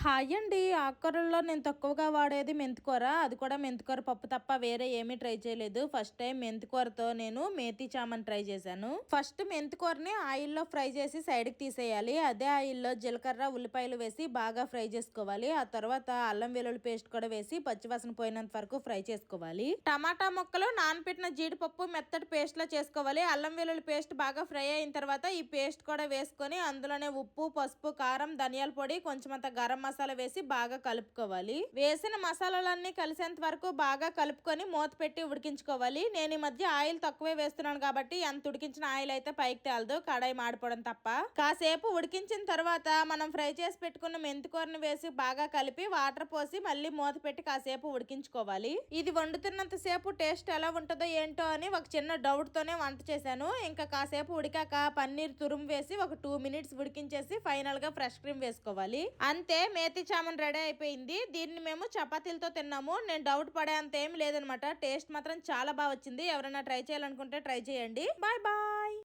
Hi అండి. ఆకుకూరల్లో నేను తక్కువగా వాడేది మెంతికూర. అది కూడా మెంతికూర పప్పు తప్ప వేరే ఏమీ ట్రై చేయలేదు. ఫస్ట్ టైం మెంతికూరతో నేను మేతి చామన్ ట్రై చేశాను. ఫస్ట్ మెంతికూరని ఆయిల్లో ఫ్రై చేసి సైడ్కి తీసేయాలి. అదే ఆయిల్లో జీలకర్ర ఉల్లిపాయలు వేసి బాగా ఫ్రై చేసుకోవాలి. ఆ తర్వాత అల్లం వెల్లుల్లి పేస్ట్ కూడా వేసి పచ్చివాసన పోయినంత వరకు ఫ్రై చేసుకోవాలి. టమాటా ముక్కలు నానపెట్టిన జీడిపప్పు మెత్తటి పేస్ట్ లో చేసుకోవాలి. అల్లం వెల్లుల్లి పేస్ట్ బాగా ఫ్రై అయిన తర్వాత ఈ పేస్ట్ కూడా వేసుకొని అందులోనే ఉప్పు, పసుపు, కారం, ధనియాల పొడి, కొంచెం అంత గరం మసాలా వేసి బాగా కలుపుకోవాలి. వేసిన మసాలాలన్నీ కలిసేంత వరకు బాగా కలుపుకొని మూత పెట్టి ఉడికించుకోవాలి. నేను ఈ మధ్య ఆయిల్ తక్కువే వేస్తున్నాను కాబట్టి ఎంత ఉడికించిన ఆయిల్ అయితే పైకి తేలదు, కడాయి మాడిపోవడం తప్ప. కాసేపు ఉడికించిన తర్వాత మనం ఫ్రై చేసి పెట్టుకున్న మెంతికూరని వేసి బాగా కలిపి వాటర్ పోసి మళ్ళీ మూత పెట్టి కాసేపు ఉడికించుకోవాలి. ఇది వండుతున్నంత సేపు టేస్ట్ ఎలా ఉంటుందో ఏంటో అని ఒక చిన్న డౌట్ తోనే వంట చేశాను. ఇంకా కాసేపు ఉడికాక పన్నీర్ తురుము వేసి ఒక 2 minutes ఉడికించేసి ఫైనల్ గా ఫ్రెష్ క్రీమ్ వేసుకోవాలి. అంతే, మేతి చామన్ రెడీ అయిపోయింది. దీన్ని మేము చపాతీలతో తిన్నాము. నేను డౌట్ పడే అంత ఏం లేదనమాట. టేస్ట్ మాత్రం చాలా బాగా వచ్చింది. ఎవరైనా ట్రై చేయాలనుకుంటే ట్రై చేయండి. Bye bye.